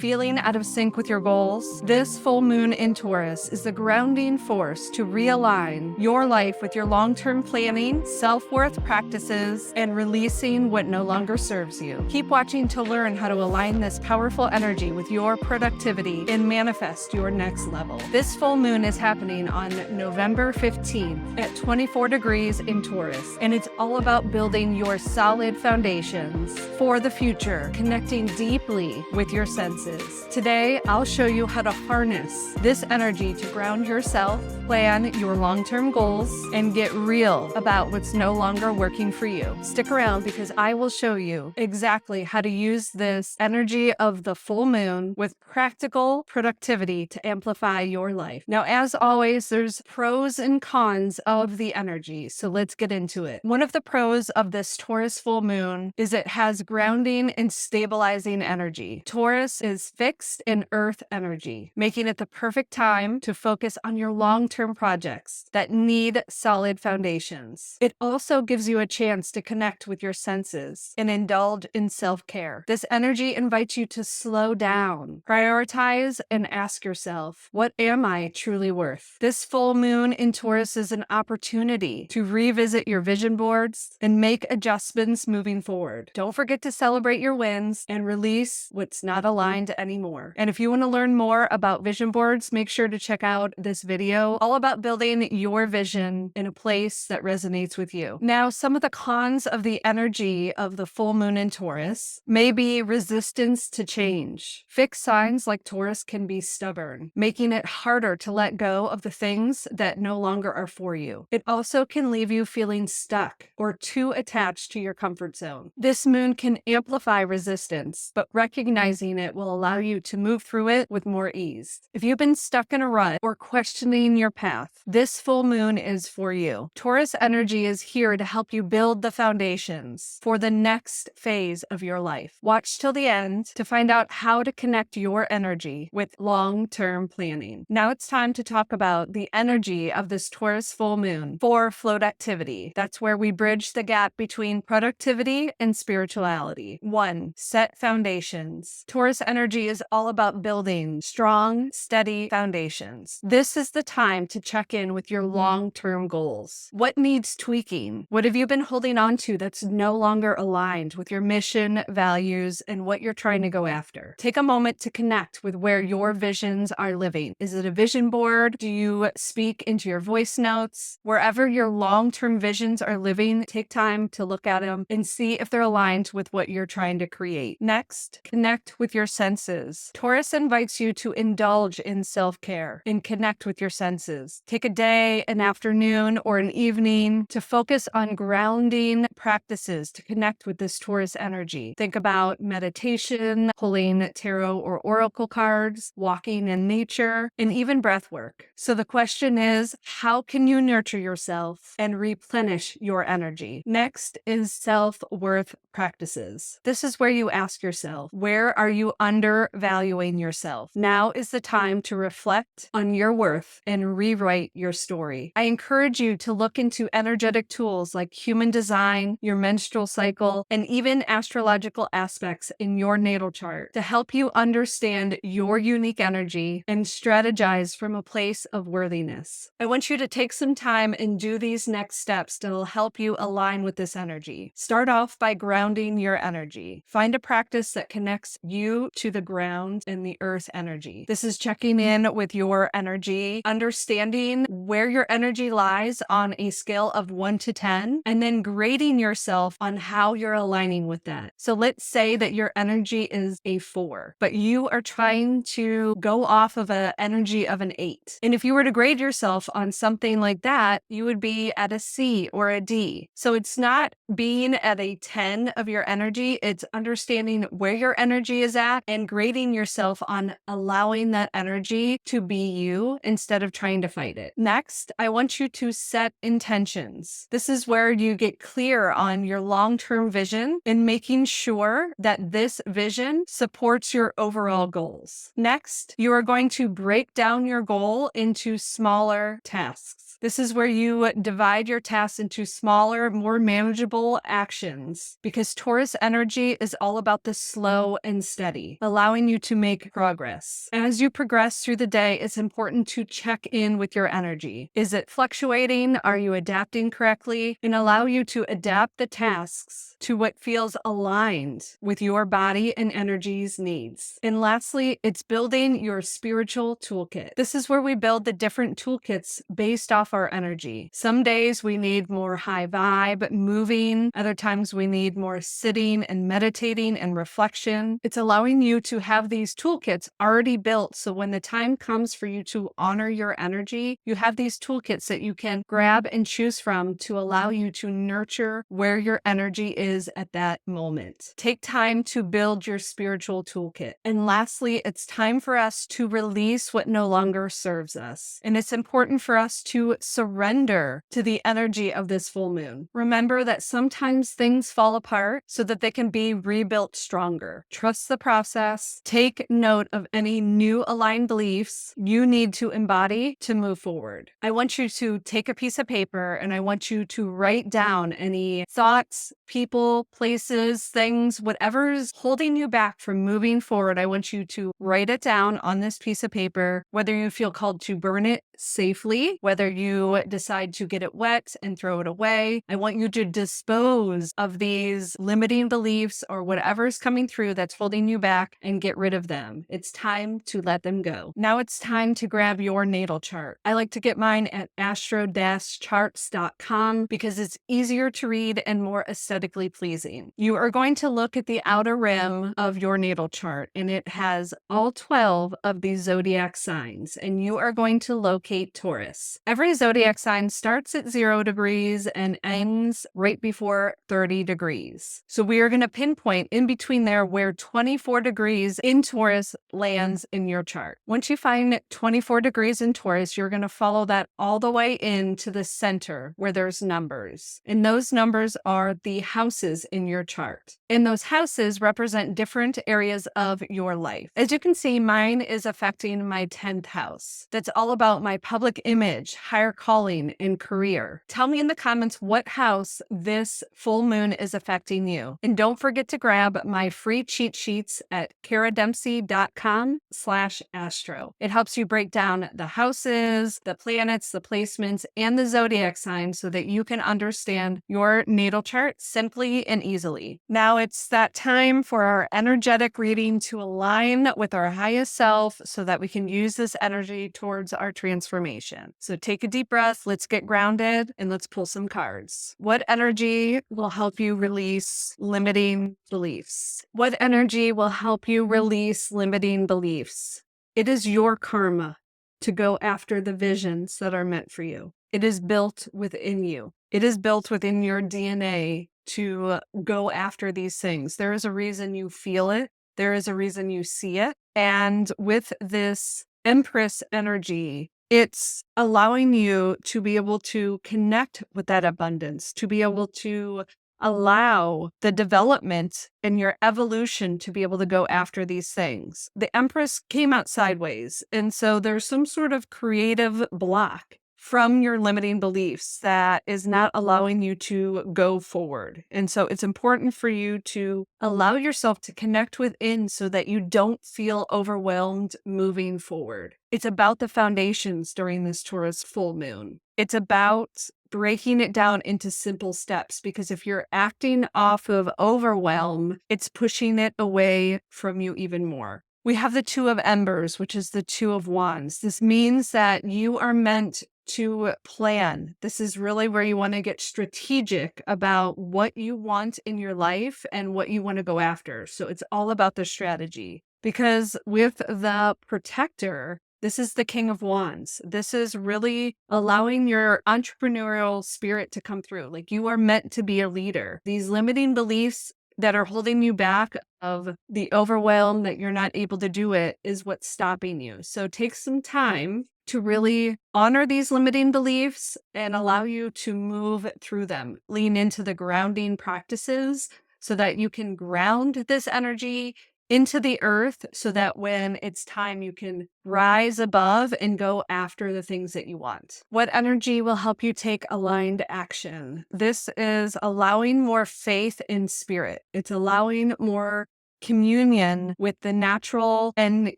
Feeling out of sync with your goals? This full moon in Taurus is the grounding force to realign your life with your long-term planning, self-worth practices, and releasing what no longer serves you. Keep watching to learn how to align this powerful energy with your productivity and manifest your next level. This full moon is happening on November 15th at 24 degrees in Taurus, and it's all about building your solid foundations for the future, connecting deeply with your senses. Today, I'll show you how to harness this energy to ground yourself, plan your long-term goals, and get real about what's no longer working for you. Stick around because I will show you exactly how to use this energy of the full moon with practical productivity to amplify your life. Now, as always, there's pros and cons of the energy, so let's get into it. One of the pros of this Taurus full moon is it has grounding and stabilizing energy. Taurus is fixed in earth energy, making it the perfect time to focus on your long-term projects that need solid foundations. It also gives you a chance to connect with your senses and indulge in self-care. This energy invites you to slow down, prioritize, and ask yourself, what am I truly worth? This full moon in Taurus is an opportunity to revisit your vision boards and make adjustments moving forward. Don't forget to celebrate your wins and release what's not aligned anymore. And if you want to learn more about vision boards, make sure to check out this video all about building your vision in a place that resonates with you. Now, some of the cons of the energy of the full moon in Taurus may be resistance to change. Fixed signs like Taurus can be stubborn, making it harder to let go of the things that no longer are for you. It also can leave you feeling stuck or too attached to your comfort zone. This moon can amplify resistance, but recognizing it will allow you to move through it with more ease. If you've been stuck in a rut or questioning your path, this full moon is for you. Taurus energy is here to help you build the foundations for the next phase of your life. Watch till the end to find out how to connect your energy with long-term planning. Now it's time to talk about the energy of this Taurus full moon for float activity. That's where we bridge the gap between productivity and spirituality. 1. Set foundations. Taurus energy is all about building strong, steady foundations. This is the time to check in with your long-term goals. What needs tweaking? What have you been holding on to that's no longer aligned with your mission, values, and what you're trying to go after? Take a moment to connect with where your visions are living. Is it a vision board? Do you speak into your voice notes? Wherever your long-term visions are living, take time to look at them and see if they're aligned with what you're trying to create. Next, connect with your senses. Taurus invites you to indulge in self-care and connect with your senses. Take a day, an afternoon, or an evening to focus on grounding practices to connect with this Taurus energy. Think about meditation, pulling tarot or oracle cards, walking in nature, and even breath work. So the question is, how can you nurture yourself and replenish your energy? Next is self-worth practices. This is where you ask yourself, where are you undervaluing yourself? Now is the time to reflect on your worth and rewrite your story. I encourage you to look into energetic tools like human design, your menstrual cycle, and even astrological aspects in your natal chart to help you understand your unique energy and strategize from a place of worthiness. I want you to take some time and do these next steps that will help you align with this energy. Start off by grounding your energy. Find a practice that connects you to the ground and the earth energy. This is checking in with your energy, understanding where your energy lies on a scale of 1 to 10, and then grading yourself on how you're aligning with that. So let's say that your energy is a 4, but you are trying to go off of an energy of an 8. And if you were to grade yourself on something like that, you would be at a C or a D. So it's not being at a 10 of your energy, it's understanding where your energy is at and grading yourself on allowing that energy to be you instead of trying to fight it. Next, I want you to set intentions. This is where you get clear on your long-term vision and making sure that this vision supports your overall goals. Next, you are going to break down your goal into smaller tasks. This is where you divide your tasks into smaller, more manageable actions, because Taurus energy is all about the slow and steady. allowing you to make progress. As you progress through the day, it's important to check in with your energy. Is it fluctuating? Are you adapting correctly? And allow you to adapt the tasks to what feels aligned with your body and energy's needs. And lastly, it's building your spiritual toolkit. This is where we build the different toolkits based off our energy. Some days we need more high vibe, moving. Other times we need more sitting and meditating and reflection. It's allowing you to have these toolkits already built, so when the time comes for you to honor your energy, you have these toolkits that you can grab and choose from to allow you to nurture where your energy is at that moment. Take time to build your spiritual toolkit. And lastly, it's time for us to release what no longer serves us. And it's important for us to surrender to the energy of this full moon. Remember that sometimes things fall apart so that they can be rebuilt stronger. Trust the process. Take note of any new aligned beliefs you need to embody to move forward. I want you to take a piece of paper and I want you to write down any thoughts, people, places, things, whatever's holding you back from moving forward. I want you to write it down on this piece of paper, whether you feel called to burn it safely, whether you decide to get it wet and throw it away. I want you to dispose of these limiting beliefs or whatever's coming through that's holding you back and get rid of them. It's time to let them go. Now it's time to grab your natal chart. I like to get mine at astro-charts.com because it's easier to read and more aesthetically pleasing. You are going to look at the outer rim of your natal chart, and it has all 12 of these zodiac signs, and you are going to locate Taurus. Every zodiac sign starts at 0 degrees and ends right before 30 degrees. So we are going to pinpoint in between there where 24 degrees in Taurus lands in your chart. Once you find 24 degrees in Taurus, you're going to follow that all the way into the center where there's numbers. And those numbers are the houses in your chart. And those houses represent different areas of your life. As you can see, mine is affecting my 10th house. That's all about my public image, higher calling, and career. Tell me in the comments what house this full moon is affecting you. And don't forget to grab my free cheat sheets at karadempsey.com/astro. It helps you break down the houses, the planets, the placements, and the zodiac signs so that you can understand your natal chart simply and easily. Now it's that time for our energetic reading to align with our highest self so that we can use this energy towards our transformation. So take a deep breath, let's get grounded, and let's pull some cards. What energy will help you release limiting beliefs? What energy will help you release limiting beliefs? It is your karma to go after the visions that are meant for you. It is built within you. It is built within your DNA to go after these things. There is a reason you feel it. There is a reason you see it. And with this Empress energy, it's allowing you to be able to connect with that abundance, to be able to allow the development and your evolution to be able to go after these things. The Empress came out sideways, and so there's some sort of creative block from your limiting beliefs that is not allowing you to go forward. And so it's important for you to allow yourself to connect within so that you don't feel overwhelmed moving forward. It's about the foundations during this Taurus full moon. It's about breaking it down into simple steps, because if you're acting off of overwhelm, it's pushing it away from you even more. We have the Two of Embers, which is the Two of Wands. This means that you are meant to plan. This is really where you want to get strategic about what you want in your life and what you want to go after. So it's all about the strategy, because with the Protector, this is the King of Wands. This is really allowing your entrepreneurial spirit to come through. Like, you are meant to be a leader. These limiting beliefs that are holding you back of the overwhelm that you're not able to do it is what's stopping you. So take some time to really honor these limiting beliefs and allow you to move through them. Lean into the grounding practices so that you can ground this energy into the earth so that when it's time, you can rise above and go after the things that you want. What energy will help you take aligned action? This is allowing more faith in spirit. It's allowing more communion with the natural and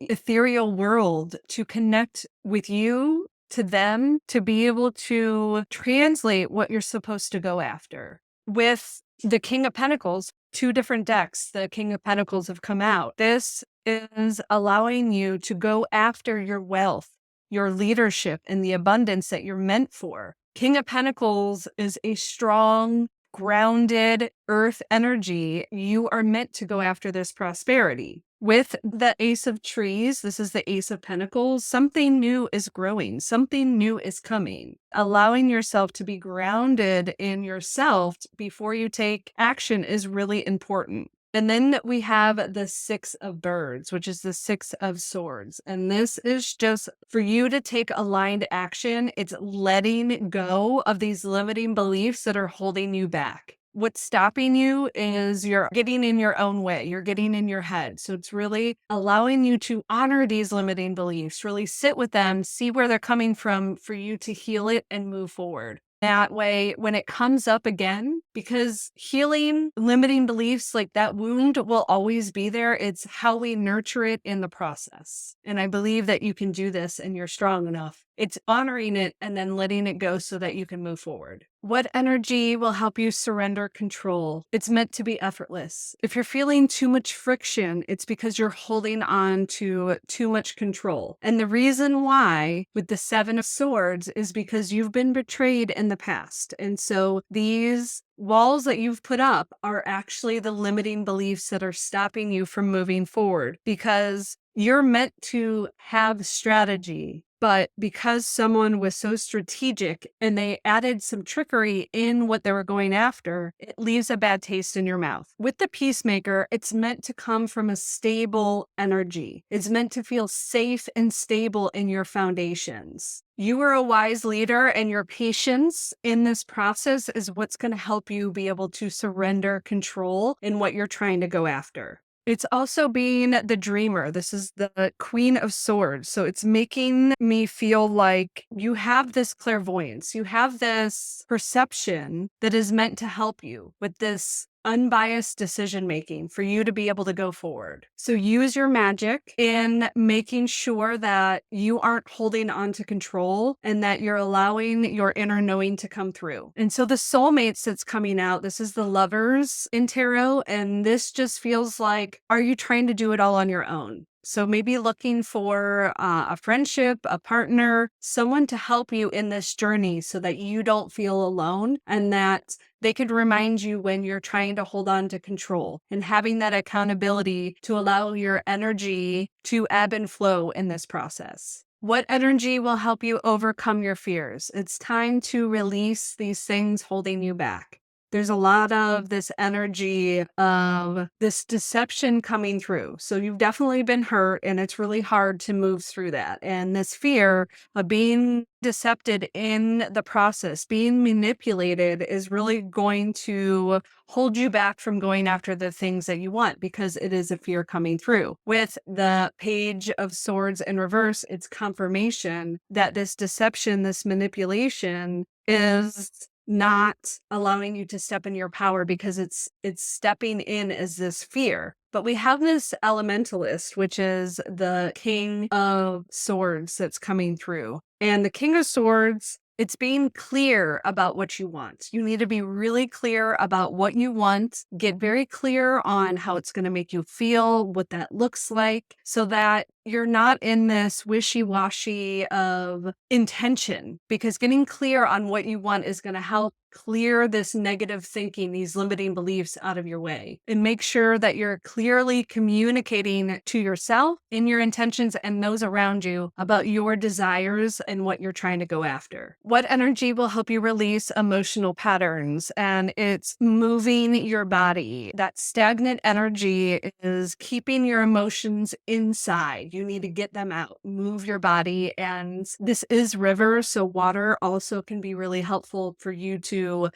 ethereal world to connect with you, to them, to be able to translate what you're supposed to go after. With the King of Pentacles, 2 different decks, the King of Pentacles have come out. This is allowing you to go after your wealth, your leadership, and the abundance that you're meant for. King of Pentacles is a strong, grounded earth energy. You are meant to go after this prosperity. With the Ace of Trees, this is the Ace of Pentacles, something new is growing, something new is coming. Allowing yourself to be grounded in yourself before you take action is really important. And then we have the Six of Birds, which is the Six of Swords. And this is just for you to take aligned action. It's letting go of these limiting beliefs that are holding you back. What's stopping you is you're getting in your own way. You're getting in your head. So it's really allowing you to honor these limiting beliefs, really sit with them, see where they're coming from for you to heal it and move forward. That way, when it comes up again, because healing limiting beliefs, like that wound will always be there. It's how we nurture it in the process. And I believe that you can do this and you're strong enough. It's honoring it and then letting it go so that you can move forward. What energy will help you surrender control? It's meant to be effortless. If you're feeling too much friction, it's because you're holding on to too much control. And the reason why with the Seven of Swords is because you've been betrayed in the past. And so these walls that you've put up are actually the limiting beliefs that are stopping you from moving forward, because you're meant to have strategy. But because someone was so strategic and they added some trickery in what they were going after, it leaves a bad taste in your mouth. With the Peacemaker, it's meant to come from a stable energy. It's meant to feel safe and stable in your foundations. You are a wise leader, and your patience in this process is what's going to help you be able to surrender control in what you're trying to go after. It's also being the dreamer. This is the Queen of Swords. So it's making me feel like you have this clairvoyance. You have this perception that is meant to help you with this unbiased decision making for you to be able to go forward. So use your magic in making sure that you aren't holding on to control and that you're allowing your inner knowing to come through. And so the soulmates that's coming out, this is the Lovers in tarot, and this just feels like, are you trying to do it all on your own? So maybe looking for a friendship, a partner, someone to help you in this journey so that you don't feel alone and that they could remind you when you're trying to hold on to control, and having that accountability to allow your energy to ebb and flow in this process. What energy will help you overcome your fears? It's time to release these things holding you back. There's a lot of this energy of this deception coming through. So you've definitely been hurt, and it's really hard to move through that. And this fear of being decepted in the process, being manipulated, is really going to hold you back from going after the things that you want, because it is a fear coming through. With the Page of Swords in reverse, it's confirmation that this deception, this manipulation is not allowing you to step in your power, because it's stepping in as this fear. But we have this Elementalist, which is the King of Swords that's coming through. And the King of Swords, it's being clear about what you want. You need to be really clear about what you want. Get very clear on how it's going to make you feel, what that looks like, so that you're not in this wishy-washy of intention, because getting clear on what you want is going to help clear this negative thinking, these limiting beliefs out of your way, and make sure that you're clearly communicating to yourself in your intentions and those around you about your desires and what you're trying to go after. What energy will help you release emotional patterns? And it's moving your body. That stagnant energy is keeping your emotions inside. you need to get them out, move your body. And this is river, so water also can be really helpful for you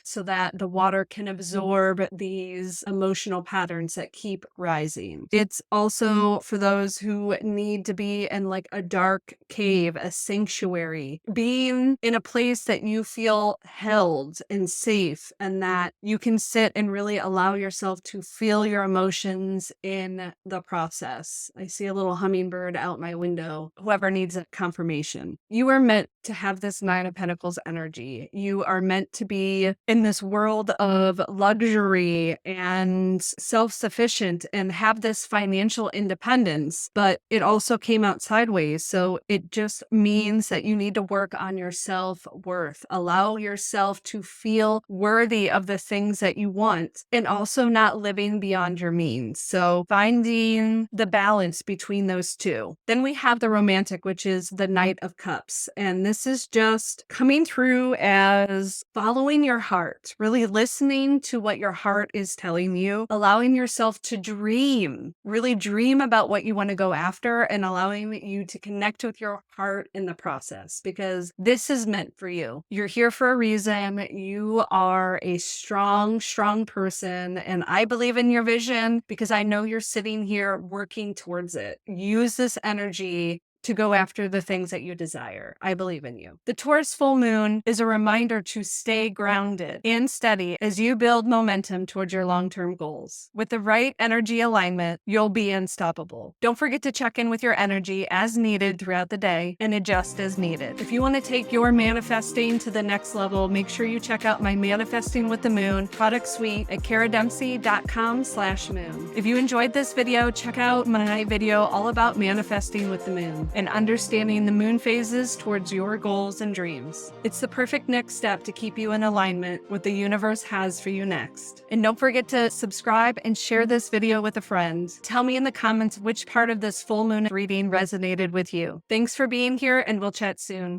so that the water can absorb these emotional patterns that keep rising. It's also for those who need to be in like a dark cave, a sanctuary, being in a place that you feel held and safe, and that you can sit and really allow yourself to feel your emotions in the process. I see a little hummingbird out my window. Whoever needs a confirmation. You are meant to have this Nine of Pentacles energy. You are meant to be in this world of luxury and self-sufficient and have this financial independence, but it also came out sideways. So it just means that you need to work on your self-worth. Allow yourself to feel worthy of the things that you want and also not living beyond your means. So finding the balance between those two. Then we have the romantic, which is the Knight of Cups. And this is just coming through as following your heart, really listening to what your heart is telling you, allowing yourself to dream, really dream about what you want to go after, and allowing you to connect with your heart in the process, because this is meant for you. You're here for a reason. You are a strong, strong person, and I believe in your vision because I know you're sitting here working towards it. Use this energy to go after the things that you desire. I believe in you. The Taurus full moon is a reminder to stay grounded and steady as you build momentum towards your long-term goals. With the right energy alignment, you'll be unstoppable. Don't forget to check in with your energy as needed throughout the day and adjust as needed. If you want to take your manifesting to the next level, make sure you check out my Manifesting with the Moon product suite at karadempsey.com/moon. If you enjoyed this video, check out my video all about manifesting with the moon and understanding the moon phases towards your goals and dreams. It's the perfect next step to keep you in alignment with what the universe has for you next. And don't forget to subscribe and share this video with a friend. Tell me in the comments which part of this full moon reading resonated with you. Thanks for being here, and we'll chat soon.